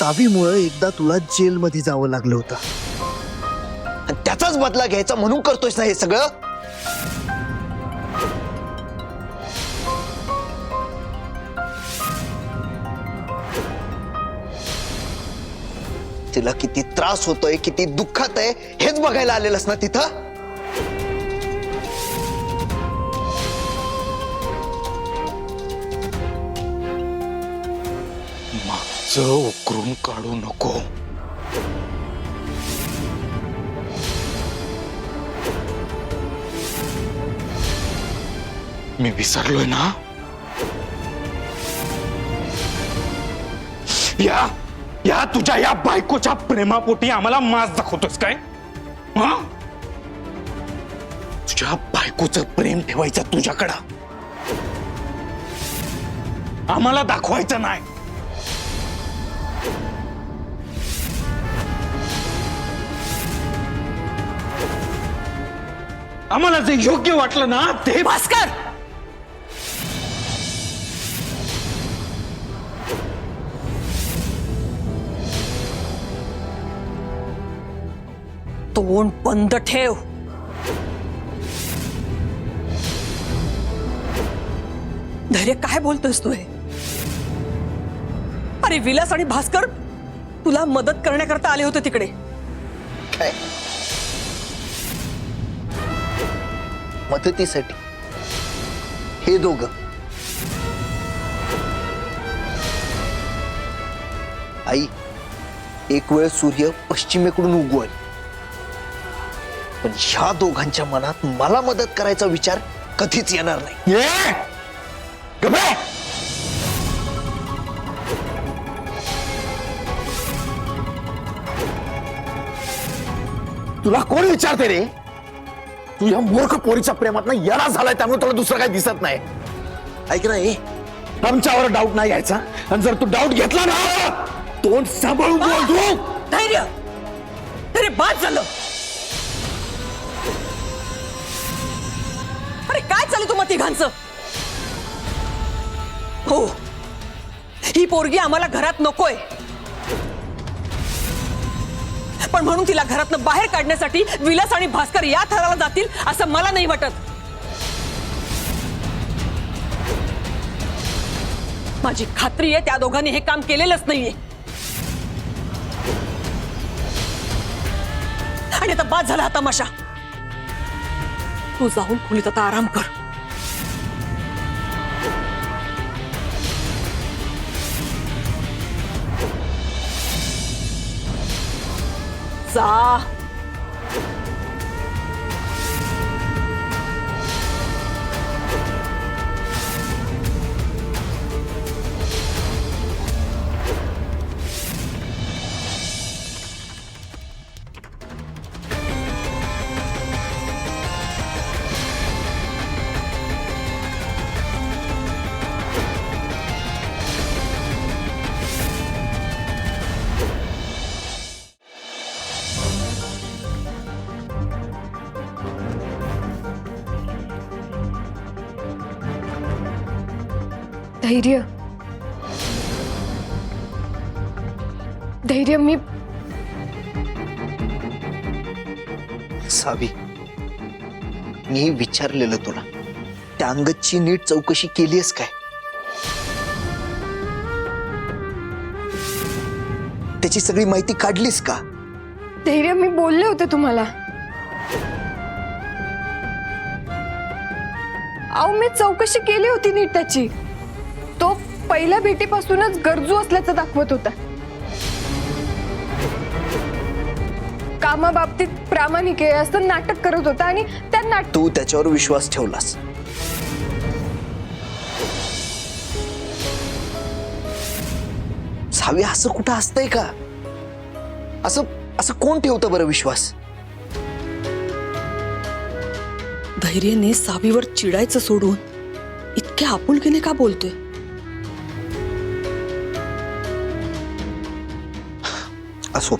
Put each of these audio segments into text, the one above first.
सावीमुळे एकदा तुला जेलमध्ये जावं लागलं होतं आणि त्याचाच बदला घ्यायचा म्हणून करतोयस ना हे सगळं? तिला किती त्रास होतोय, किती दुःखात आहे हेच बघायला आलेलंस ना तिथं? मागचं उकरून काढू नको. मी विसरलोय ना? या तुझ्या या बायकोच्या प्रेमापोटी आम्हाला मास दाखवतोस काय? हा? तुझ्या बायकोचं प्रेम ठेवायचं तुझ्याकडं, आम्हाला दाखवायचं नाही. आम्हाला जे योग्य वाटलं ना ते. भास्कर, तोंड बंद ठेव. धैर्य, काय बोलतोयस तू हे? अरे विलास आणि भास्कर तुला मदत करण्याकरता आले होते तिकडे. काय मदतीसाठी हे दोघं? आई, एक वेळ सूर्य पश्चिमेकडून उगवेल, पण ह्या दोघांच्या मनात मला मदत करायचा विचार कधीच येणार नाही. तुला कोण विचारते रे? तू या मूर्ख पोरीच्या प्रेमात ना येरा झालाय, त्यामुळे तुला दुसरं काही दिसत नाही. ऐक ना, हे आमच्यावर डाऊट नाही घ्यायचा, आणि जर तू डाऊट घेतला ना तोंड सांभाळून बोल तू. धैर्य, धैर्य, बाद झालं. अरे काय चालू तुम्हा तिघांचं? हो, ही पोरगी आम्हाला घरात नकोय, पण म्हणून तिला घरातनं बाहेर काढण्यासाठी विलास आणि भास्कर या थराला जातील असं मला नाही वाटत. माझी खात्री आहे त्या दोघांनी हे काम केलेलंच नाहीये. आणि आता बाद झाला हा तमाशा. तू जाऊन खोलीत आता आराम कर. जा. धैर्य, धैर्य, मी सावी, मी विचारलेलं तुला, त्या अंगदची नीट चौकशी केलीस काय? त्याची सगळी माहिती काढलीस का? धैर्य, मी बोलले होते तुम्हाला. अहो, मी चौकशी केली होती नीट त्याची. तो पहिल्या भेटीपासूनच गरजू असल्याचं दाखवत होता. कामाबाबतीत प्रामाणिक आहे असं नाटक करत होता, आणि त्या तू त्याच्यावर विश्वास ठेवलास. सावी, असं कुठं असतंय का? असं असं कोण ठेवतं बरं विश्वास? धैर्यने सावीवर चिडायचं सोडून इतक्या आपुलकीने का बोलतोय? असो,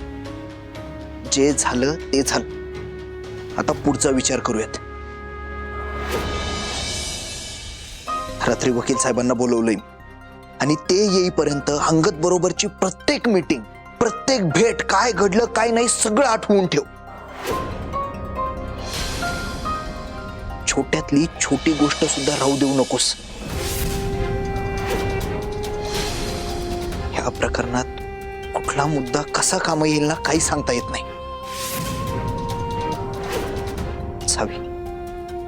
जे झालं ते झालं. आता पुढचा विचार करूयात. रात्री वकील साहेबांना बोलवलंय आणि ते येईपर्यंत अंगद बरोबरची प्रत्येक मीटिंग, प्रत्येक भेट, काय घडलं काय नाही सगळं आठवून ठेव. छोट्यातली छोटी गोष्ट सुद्धा राहू देऊ नकोस. ह्या प्रकरणात कुठला मुद्दा कसा कामा येईल ना काही सांगता येत नाही. सावी,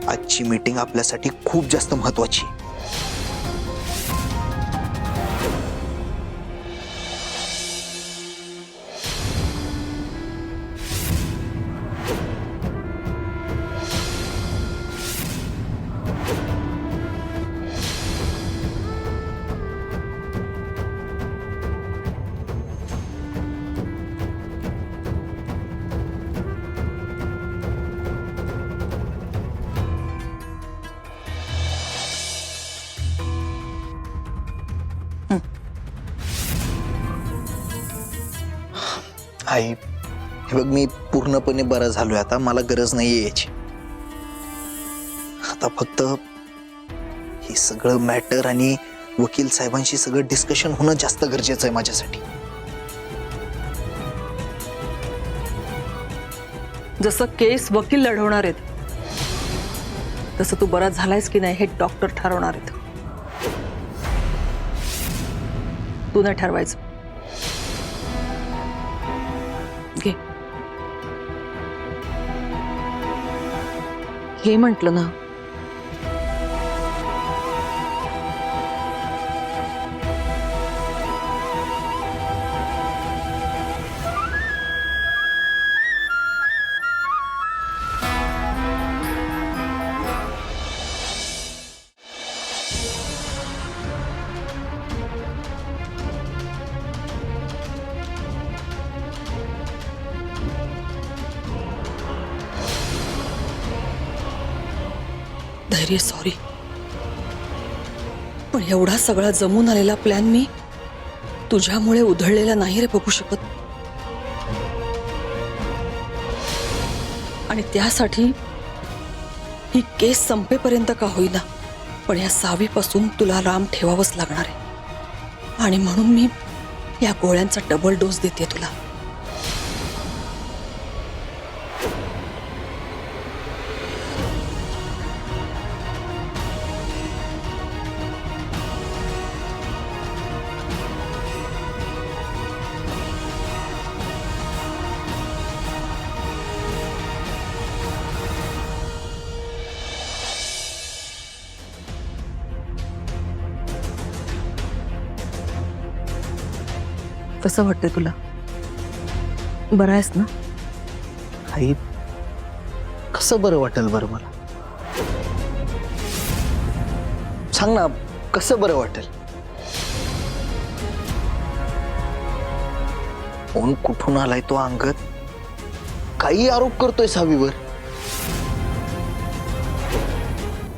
आजची मीटिंग आपल्यासाठी खूप जास्त महत्वाची आहे. आई, हे बघ, मी पूर्णपणे बरा झालोय आता. मला गरज नाहीये याची. आता फक्त हे सगळं मॅटर आणि वकील साहेबांशी सगळं डिस्कशन होणं जास्त गरजेचं आहे माझ्यासाठी. जसं केस वकील लढवणार आहेत तसं तू बरा झालायस की नाही हे डॉक्टर ठरवणार आहेत. तू नाही ठरवायचं. घे. हे म्हटलं ना. धैर्य, सॉरी, पण एवढा सगळा जमून आलेला प्लॅन मी तुझ्यामुळे उधळलेला नाही रे बघू शकत. आणि त्यासाठी ही केस संपेपर्यंत का होईना पण या सावीपासून तुला राम ठेवावंच लागणार आहे. आणि म्हणून मी या गोळ्यांचा डबल डोस देते तुला. कसं वाटतंय तुला? बरं आहेस ना? आई, कसं बरं वाटेल बरं मला? सांग ना, कसं बरं वाटेल? कोण कुठून आलाय तो अंगद? काही आरोप करतोय सावीवर.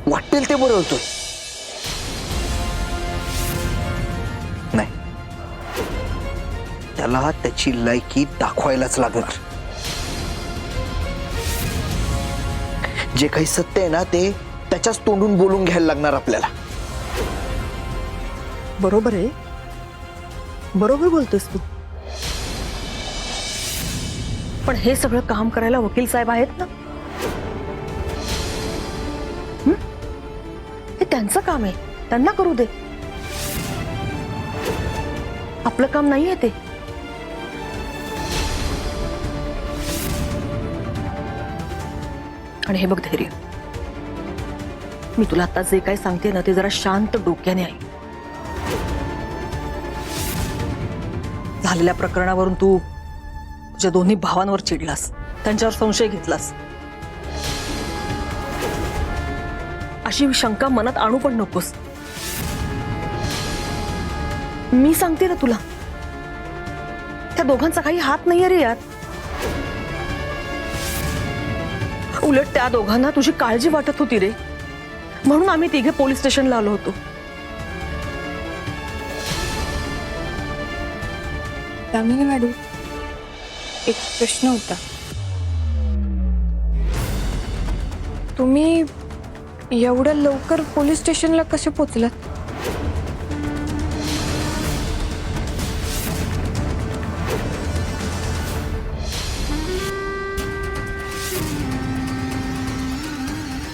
वाटेल ते बरं होतोय. नाही, त्याला त्याची लायकी दाखवायलाच लागणार. जे काही सत्य आहे ना ते त्याच्याच तोंडून बोलून घ्यायला लागणार आपल्याला. बरोबर आहे, बरोबर बोलतोस तू. पण हे सगळं काम करायला वकील साहेब आहेत ना. हे त्यांचं काम आहे, त्यांना करू दे. आपलं काम नाहीये ते. आणि हे बघ धैर्य, मी तुला आता जे काही सांगते ना ते जरा शांत डोक्याने आहे. झालेल्या प्रकरणावरून तू तुझ्या दोन्ही भावांवर चिडलास, त्यांच्यावर संशय घेतलास. अशी शंका मनात आणू पण नकोस. मी सांगते ना तुला, त्या दोघांचा काही हात नाहीये रे यात. उलट त्या दोघांना तुझी काळजी वाटत होती रे, म्हणून आम्ही तिघे पोलीस स्टेशनला आलो होतो. दामिनी मॅडम, एक प्रश्न होता. तुम्ही एवढ्या लवकर पोलीस स्टेशनला कसे पोहोचलात?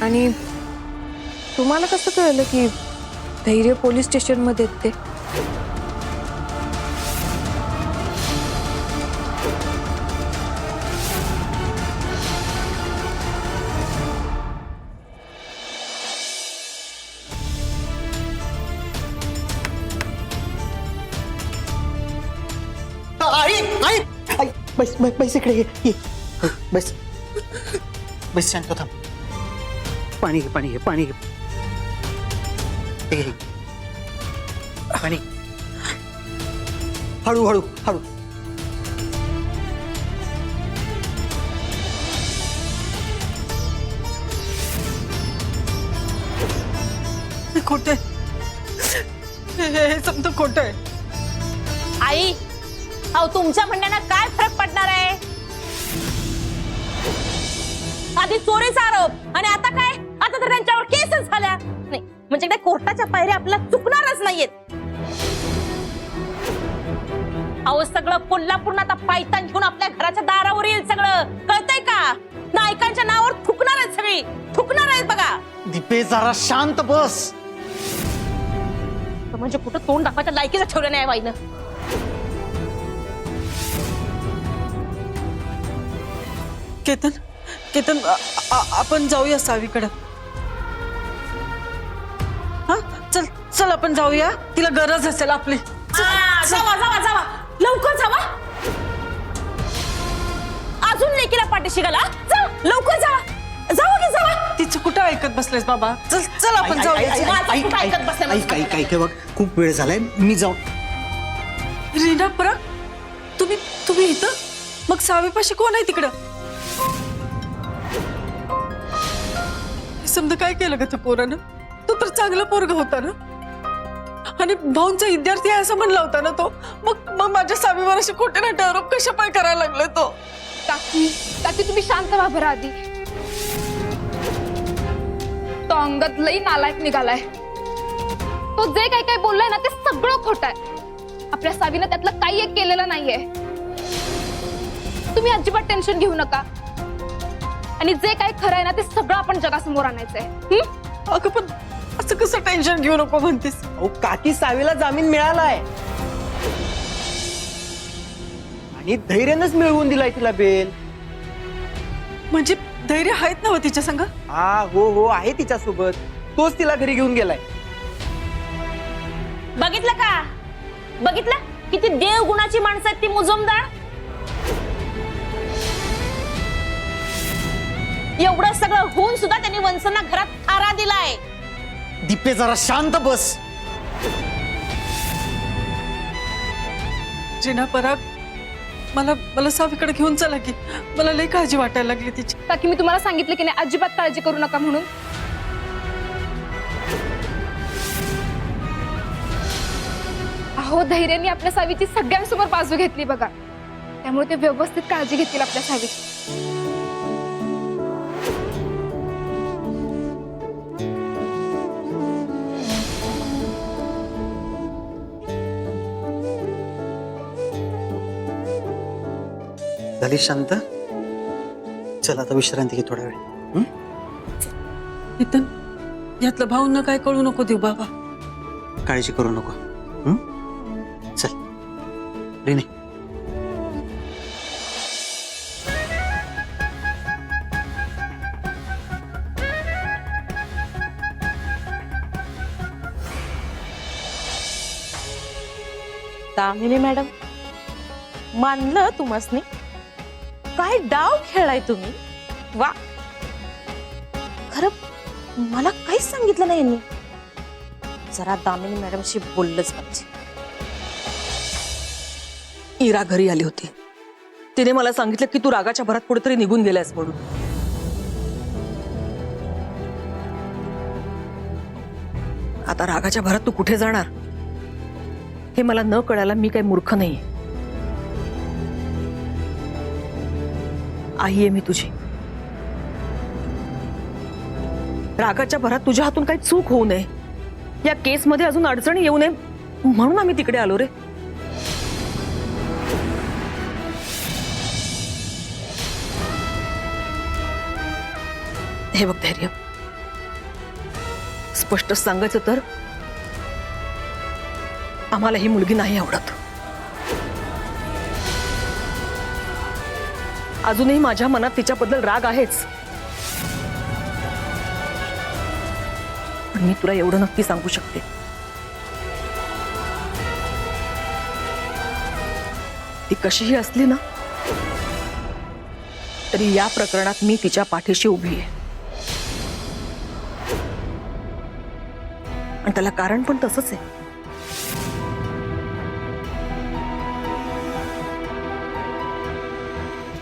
आणि तुम्हाला कसं कळलं की धैर्य पोलीस स्टेशन मध्ये आहेत ते? आई आई आई बस बस बस इकडे ये बस बस शांत थांब. पाणी घे पाणी घे पाणी घे हे घे. पाणी हळू हळू हळू. खोट हे समजा खोट आहे. आई अहो तुमच्या म्हणण्यानं काय फरक पडणार आहे? आधी चोरीचा आरोप आणि आता काय? आता तर त्यांच्यावर केसच झाल्या नाही म्हणजे काय कोर्टाच्या पायऱ्या आपल्याला चुकणारच नाहीयेत. अहो सगळं कोल्हापूर आता पायतान घेऊन आपल्या घराच्या दारावर येईल सगळं. कळतंय का? नायकांच्या नावावर थुकणार आहेत सगळी थुकणार आहेत बघा. दीपे जरा शांत बस. म्हणजे कुठं तोंड दाखवायच्या लायकीचं ठेवलं नाही बाईनं. केतन केतन आपण जाऊया सावीकडे. हा चल चल आपण जाऊया, तिला गरज असेल आपली. जावा जावा जावा लवकर जावा. अजून लेकीला पाठीशी घाला. जा लवकर जावा जावा की जावा. तिचं कुठं ऐकत बसलेस बाबा. चल चल आपण जाऊया. कुठं ऐकत बसले मग? ऐक बघ खूप वेळ झालाय मी जाऊ. रीना परत तुम्ही इथं मग सावीपाशी कोण आहे तिकडं? समजा काय केलं का त्या पोरानं? तो तर चांगला पोरगा होता ना आणि भाऊंचा विद्यार्थी आहे असं म्हणला होता ना तो. मग माझ्या सावीवर असे खोटे नाटे आरोप कशा पाय करायला लागले तो? काकी काकी तुम्ही शांत व्हा बरं आधी. तो अंगद लई नालायक निघालाय. तो जे काही काही बोललाय ना ते सगळं खोटं आहे. आपल्या सावीनं त्यातलं काही एक केलेलं नाहीये. तुम्ही अजिबात टेन्शन घेऊ नका आणि जे काही खरं आहे ना ते सगळं आपण जगासमोर आणायचंय. अगं पण असं कसं टेन्शन घेऊ नको म्हणतेस? अहो काकी सावीला जामीन मिळालाय आणि धैर्यानंच मिळवून दिलाय तिला बेल. म्हणजे धैर्य आहेत ना तिच्या संग? हा हो हो आहे तिच्या सोबत. तोच तिला घरी घेऊन गेलाय. बघितलं का? बघितलं किती देवगुणाची माणसं आहेत ती मुजुमदार. एवढं सगळं होऊन सुद्धा त्यांनी वंसना घरात आरा दिलाय. दीपे जरा शांत बस. जिना पराग मला सावीकडे घेऊन चला की. मला लई काळजी वाटायला लागली तिची. काकी मी तुम्हाला सांगितलं की नाही अजिबात काळजी करू नका म्हणून. अहो धैर्याने आपल्या सावीची सगळ्यांसमोर बाजू घेतली बघा. त्यामुळे ते व्यवस्थित काळजी घेतील आपल्या सावीची. झाली शांत. चल आता विश्रांती घे थोडा वेळ. इथं यातलं भाऊंना काय कळू नको देऊ बाबा. काळजी करू नको. चल रिने. दामिनी मॅडम मानलं तुम्हासनी. काय डाव खेळाय तुम्ही. वा खरं मला काहीच सांगितलं नाही यांनी. जरा दामिनी मॅडमशी बोललंच पाहिजे. इरा घरी आली होती. तिने मला सांगितलं की तू रागाच्या भरात कुठेतरी निघून गेलास म्हणून. आता रागाच्या भरात तू कुठे जाणार हे मला न कळायला मी काही मूर्ख नाहीये. आई आहे मी तुझी. रागाच्या भरात तुझ्या हातून काही चूक होऊ नये, या केसमध्ये अजून अडचणी येऊ नये म्हणून आम्ही तिकडे आलो रे. हे बघ धैर्य, स्पष्ट सांगायचं तर आम्हाला ही मुलगी नाही आवडत. अजूनही माझ्या मनात तिच्याबद्दल राग आहेच. पण मी तुला एवढं नक्की सांगू शकते, ती कशीही असली ना तरी या प्रकरणात मी तिच्या पाठीशी उभी आहे. आणि त्याला कारण पण तसंच आहे.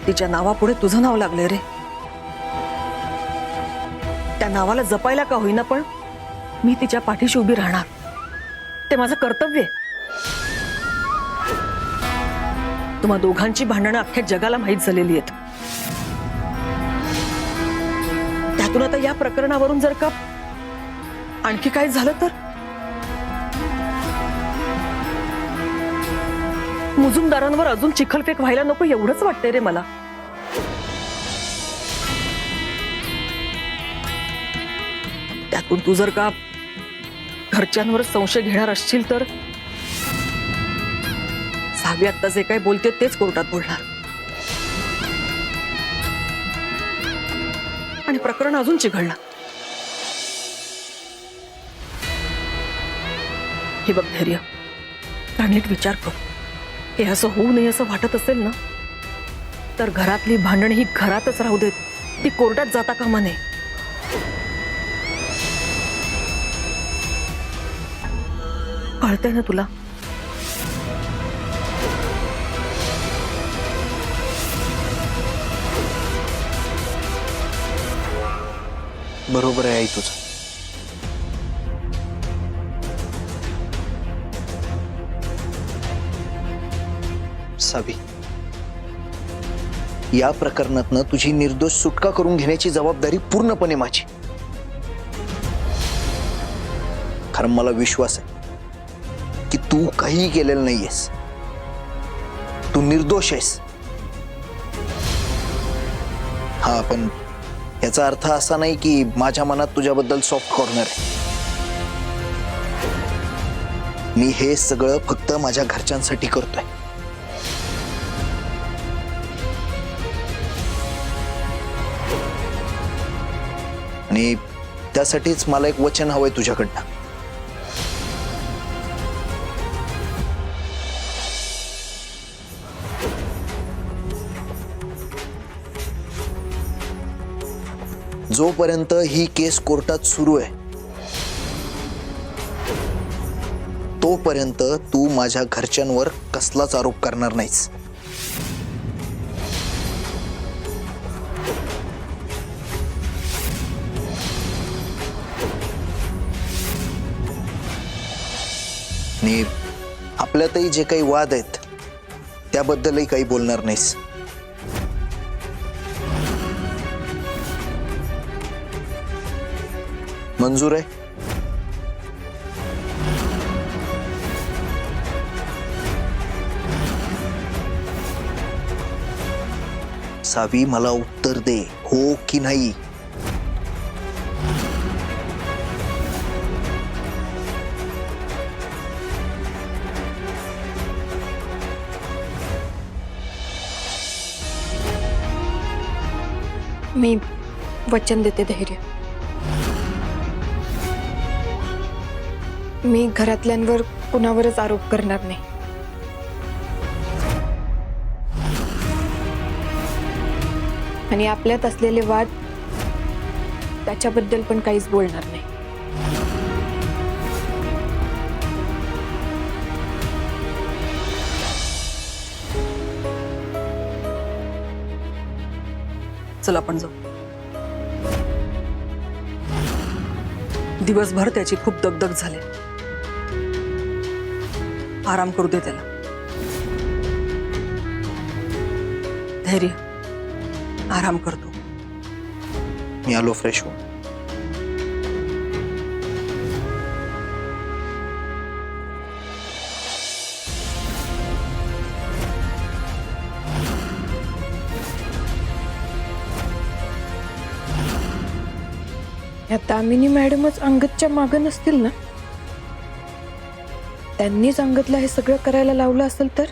तिच्या नावापुढे तुझं नाव लागलंय रे. त्या नावाला जपायला का होईना पण मी तिच्या पाठीशी उभी राहणार. ते माझं कर्तव्य आहे. तुम्हा दोघांची भांडणं अख्ख्या जगाला माहीत झालेली आहेत. त्यातून आता या प्रकरणावरून जर का आणखी काय झालं तर मुजुमदारांवर अजून चिखलफेक व्हायला नको एवढंच वाटतंय रे मला. त्यातून तू जर का घरच्यांवर संशय घेणार असशील तर सावी आता जे काय बोलते तेच कोर्टात बोलणार आणि प्रकरण अजून चिघळणार. हे बघ धैर्य, नीट विचार कर. हे असं होऊ नये असं वाटत असेल ना तर घरातली भांडण ही घरातच राहू देत, ती कोर्टात जाता कामा नये. कळतंय ना तुला? बरोबर आहे आई तुझं. सावी, या प्रकरणातनं तुझी निर्दोष सुटका करून घेण्याची जबाबदारी पूर्णपणे माझी. कारण मला विश्वास आहे की तू काहीही केलेलं नाहीयेस. तू निर्दोष आहेस. हा, पण याचा अर्थ असा नाही की माझ्या मनात तुझ्याबद्दल सॉफ्ट कॉर्नर आहे. मी हे सगळं फक्त माझ्या घरच्यांसाठी करतोय. आणि त्यासाठीच मला एक वचन हवंय तुझ्याकडनं. जोपर्यंत ही केस कोर्टात सुरू आहे तोपर्यंत तू माझ्या घरच्यांवर कसलाच आरोप करणार नाहीस. आणि आपल्यातही जे काही वाद आहेत त्याबद्दलही काही बोलणार नाहीस. मंजूर आहे? सावी, मला उत्तर दे, हो की नाही. मी वचन देते धैर्य. मी घरातल्यांवर कुणावरच आरोप करणार नाही. आणि आपल्यात असलेले वाद त्याच्याबद्दल पण काहीच बोलणार नाही. चल आपण जाऊ. दिवसभर त्याची खूप दगदग झाली. आराम करू दे त्याला. धैर्य, आराम करतो. मी आलो फ्रेश होऊन. या दामिनी मॅडमच अंगदच्या मागं नसतील ना? त्यांनीच अंगदला हे सगळं करायला लावलं असेल तर